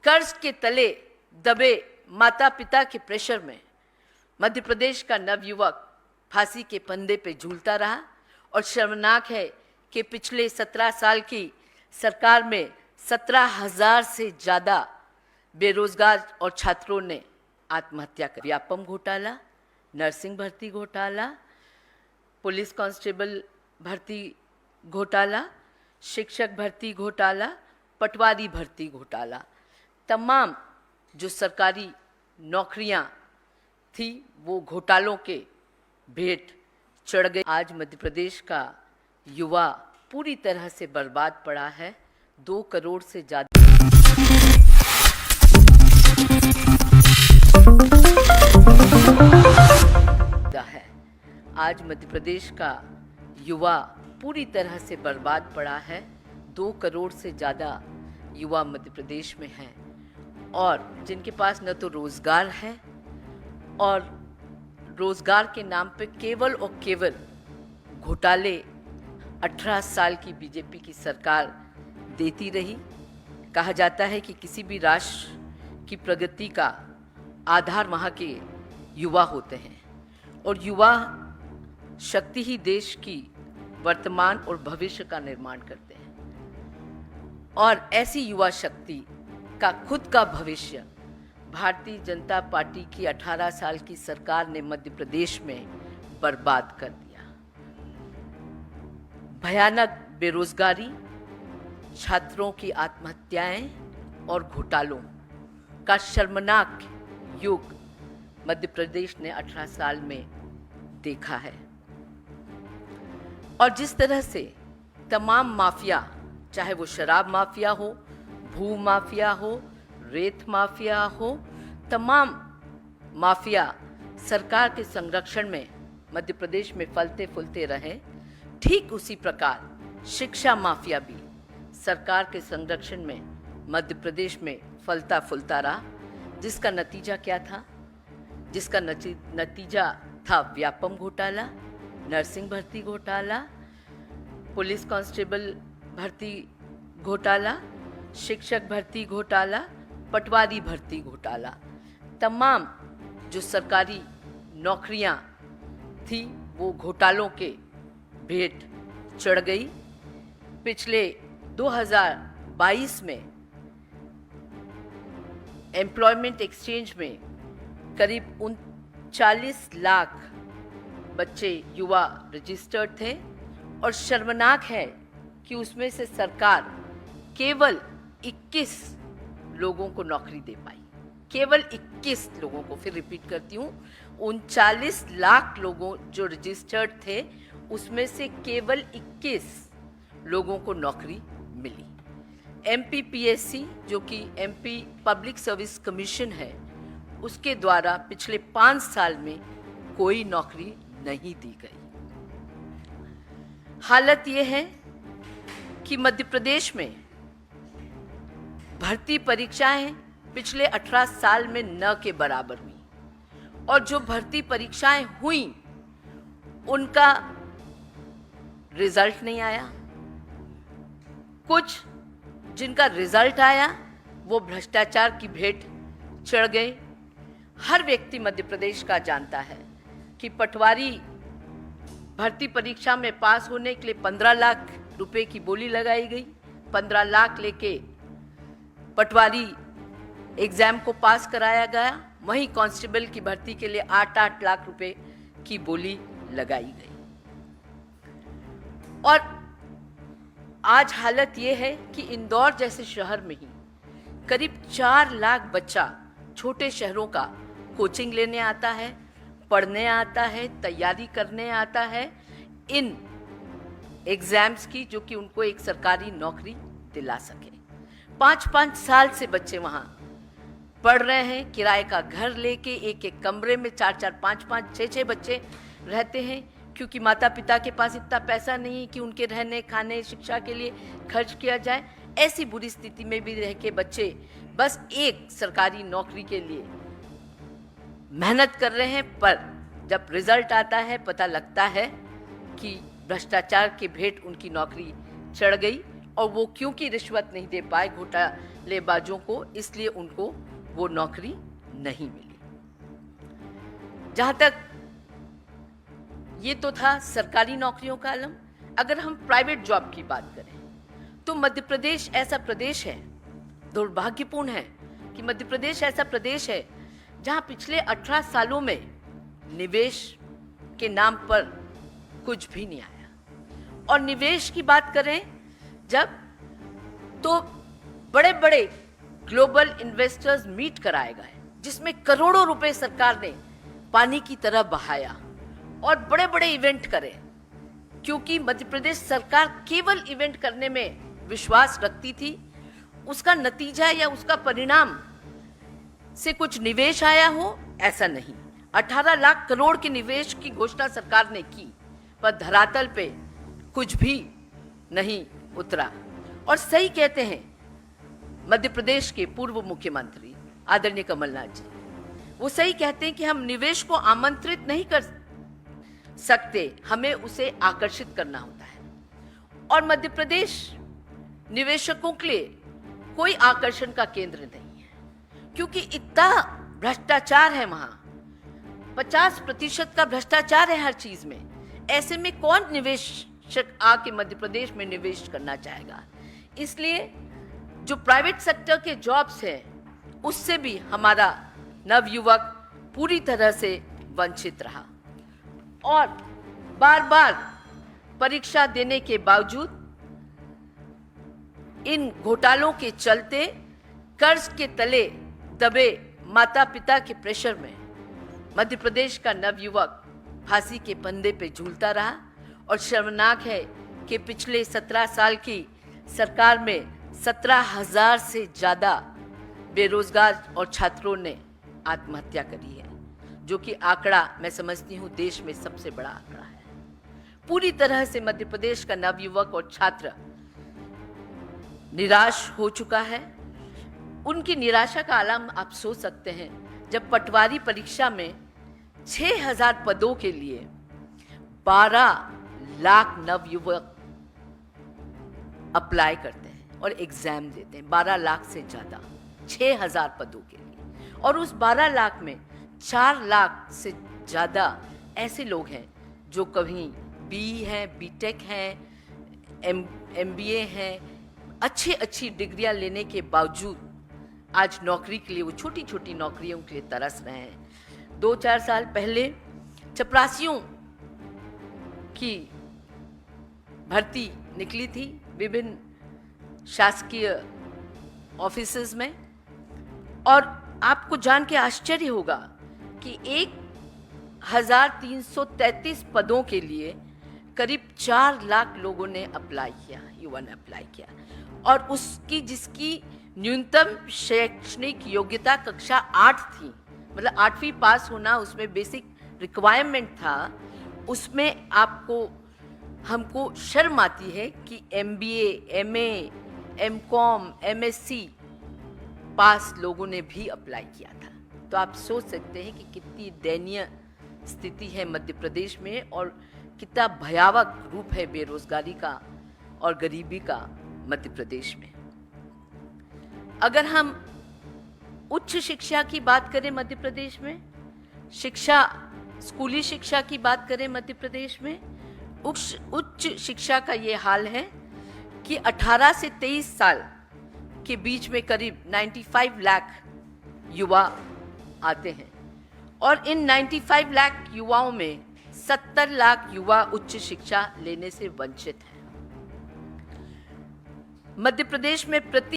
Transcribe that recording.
कर्ज के तले दबे माता पिता के प्रेशर में मध्य प्रदेश का नवयुवक फांसी के फंदे पे झूलता रहा। और शर्मनाक है कि पिछले 17 साल की सरकार में 17,000 से ज़्यादा बेरोजगार और छात्रों ने आत्महत्या कर। व्यापम घोटाला, नर्सिंग भर्ती घोटाला, पुलिस कांस्टेबल भर्ती घोटाला, शिक्षक भर्ती घोटाला, पटवारी भर्ती घोटाला, तमाम जो सरकारी नौकरियां थी वो घोटालों के भेंट चढ़ गई। आज मध्य प्रदेश का युवा पूरी तरह से बर्बाद पड़ा है। 2 करोड़ से ज़्यादा है। आज मध्य प्रदेश का युवा पूरी तरह से बर्बाद पड़ा है। 2 करोड़ से ज़्यादा युवा मध्य प्रदेश में हैं और जिनके पास न तो रोज़गार है और रोज़गार के नाम पे केवल और केवल घोटाले 18 साल की बीजेपी की सरकार देती रही। कहा जाता है कि किसी भी राष्ट्र की प्रगति का आधार वहाँ के युवा होते हैं और युवा शक्ति ही देश की वर्तमान और भविष्य का निर्माण करते हैं। और ऐसी युवा शक्ति का खुद का भविष्य भारतीय जनता पार्टी की 18 साल की सरकार ने मध्य प्रदेश में बर्बाद कर दिया। भयानक बेरोजगारी, छात्रों की आत्महत्याएं और घोटालों का शर्मनाक युग मध्य प्रदेश ने 18 साल में देखा है। और जिस तरह से तमाम माफिया, चाहे वो शराब माफिया हो, भू माफिया हो, रेत माफिया हो, तमाम माफिया सरकार के संरक्षण में मध्य प्रदेश में फलते फूलते रहे, ठीक उसी प्रकार शिक्षा माफिया भी सरकार के संरक्षण में मध्य प्रदेश में फलता फूलता रहा। जिसका नतीजा क्या था? जिसका नतीजा था व्यापम घोटाला, नर्सिंग भर्ती घोटाला, पुलिस कांस्टेबल भर्ती घोटाला, शिक्षक भर्ती घोटाला, पटवारी भर्ती घोटाला। तमाम जो सरकारी नौकरियां थी वो घोटालों के भेंट चढ़ गई। पिछले 2022 में एम्प्लॉयमेंट एक्सचेंज में करीब 39 लाख बच्चे युवा रजिस्टर्ड थे और शर्मनाक है कि उसमें से सरकार केवल 21 लोगों को नौकरी दे पाई। केवल 21 लोगों को, फिर रिपीट करती हूँ, 39 लाख लोगों जो रजिस्टर्ड थे उसमें से केवल 21 लोगों को नौकरी मिली। MPPSC जो कि MP पब्लिक सर्विस कमीशन है, उसके द्वारा पिछले 5 साल में कोई नौकरी नहीं दी गई। हालत ये है कि मध्य प्रदेश में भर्ती परीक्षाएं पिछले 18 साल में न के बराबर हुई और जो भर्ती परीक्षाएं हुई उनका रिजल्ट नहीं आया। कुछ जिनका रिजल्ट आया वो भ्रष्टाचार की भेंट चढ़ गए। हर व्यक्ति मध्य प्रदेश का जानता है कि पटवारी भर्ती परीक्षा में पास होने के लिए 15 लाख रुपए की बोली लगाई गई। 15 लाख लेके पटवारी एग्जाम को पास कराया गया। वहीं कांस्टेबल की भर्ती के लिए 8-8 लाख रुपए की बोली लगाई गई। और आज हालत यह है कि इंदौर जैसे शहर में ही करीब 4 लाख बच्चा छोटे शहरों का कोचिंग लेने आता है, पढ़ने आता है, तैयारी करने आता है इन एग्जाम्स की, जो कि उनको एक सरकारी नौकरी दिला सके। 5-5 साल से बच्चे वहाँ पढ़ रहे हैं, किराए का घर लेके एक एक कमरे में 4-4, 5-5, 6-6 बच्चे रहते हैं, क्योंकि माता पिता के पास इतना पैसा नहीं है कि उनके रहने, खाने, शिक्षा के लिए खर्च किया जाए। ऐसी बुरी स्थिति में भी रह के बच्चे बस एक सरकारी नौकरी के लिए मेहनत कर रहे हैं, पर जब रिजल्ट आता है पता लगता है कि भ्रष्टाचार के भेंट उनकी नौकरी चढ़ गई। और वो क्योंकि रिश्वत नहीं दे पाए घोटालेबाजों को, इसलिए उनको वो नौकरी नहीं मिली। जहां तक ये तो था सरकारी नौकरियों का आलम। अगर हम प्राइवेट जॉब की बात करें तो मध्य प्रदेश ऐसा प्रदेश है, दुर्भाग्यपूर्ण है कि मध्य प्रदेश ऐसा प्रदेश है जहां पिछले 18 सालों में निवेश के नाम पर कुछ भी नहीं आया। और निवेश की बात करें जब, तो बड़े बड़े ग्लोबल इन्वेस्टर्स मीट कराए गए जिसमें करोड़ों रुपए सरकार ने पानी की तरह बहाया और बड़े बड़े इवेंट करे, क्योंकि मध्य प्रदेश सरकार केवल इवेंट करने में विश्वास रखती थी। उसका नतीजा या उसका परिणाम से कुछ निवेश आया हो, ऐसा नहीं। 18 लाख करोड़ के निवेश की घोषणा सरकार ने की, पर धरातल पे कुछ भी नहीं उतरा। और सही कहते हैं मध्य प्रदेश के पूर्व मुख्यमंत्री आदरणीय कमलनाथ जी, वो सही कहते हैं कि हम निवेश को आमंत्रित नहीं कर सकते, हमें उसे आकर्षित करना होता है। और मध्य प्रदेश निवेशकों के लिए कोई आकर्षण का केंद्र नहीं है, क्योंकि इतना भ्रष्टाचार है वहां, 50% का भ्रष्टाचार है हर चीज में। ऐसे में कौन निवेशक आके मध्य प्रदेश में निवेश करना चाहेगा? इसलिए जो प्राइवेट सेक्टर के जॉब्स हैं उससे भी हमारा नवयुवक पूरी तरह से वंचित रहा। और बार बार परीक्षा देने के बावजूद इन घोटालों के चलते कर्ज के तले दबे माता पिता के प्रेशर में मध्य प्रदेश का नवयुवक फांसी के फंदे पे झूलता रहा। और शर्मनाक है कि पिछले 17 साल की सरकार में 17,000 से ज्यादा बेरोजगार और छात्रों ने आत्महत्या करी है, जो कि आंकड़ा मैं समझती हूँ देश में सबसे बड़ा आंकड़ा है। पूरी तरह से मध्य प्रदेश का नवयुवक और छात्र निराश हो चुका है। उनकी निराशा का आलम आप सोच सकते हैं जब पटवारी परीक्षा में 6,000 पदों के लिए 12 लाख नवयुवक अप्लाई करते हैं और एग्जाम देते हैं, 12 लाख से ज्यादा 6,000 पदों के लिए। और उस 12 लाख में 4 लाख से ज्यादा ऐसे लोग हैं जो कभी BE हैं, BTech हैं, MBA हैं, अच्छी डिग्रियां लेने के बावजूद आज नौकरी के लिए, वो छोटी छोटी नौकरियों के लिए तरस रहे हैं। 2-4 साल पहले चपरासियों की भर्ती निकली थी विभिन्न शासकीय ऑफिसेज में, और आपको जान के आश्चर्य होगा कि 1,333 पदों के लिए करीब 4 लाख लोगों ने अप्लाई किया, युवा ने अप्लाई किया। और उसकी जिसकी न्यूनतम शैक्षणिक योग्यता कक्षा 8 थी, मतलब 8वीं पास होना उसमें बेसिक रिक्वायरमेंट था, उसमें हमको शर्म आती है कि MBA, MA, MCOM, MSc पास लोगों ने भी अप्लाई किया था। तो आप सोच सकते हैं कि कितनी दयनीय स्थिति है मध्य प्रदेश में और कितना भयावह रूप है बेरोजगारी का और गरीबी का मध्य प्रदेश में। अगर हम उच्च शिक्षा की बात करें मध्य प्रदेश में, स्कूली शिक्षा की बात करें मध्य प्रदेश में, उच्च शिक्षा का ये हाल है कि 18 से 23 साल के बीच में करीब 95 लाख युवा आते हैं, और इन 95 लाख युवाओं में 70 लाख युवा उच्च शिक्षा लेने से वंचित हैं। मध्य प्रदेश में प्रति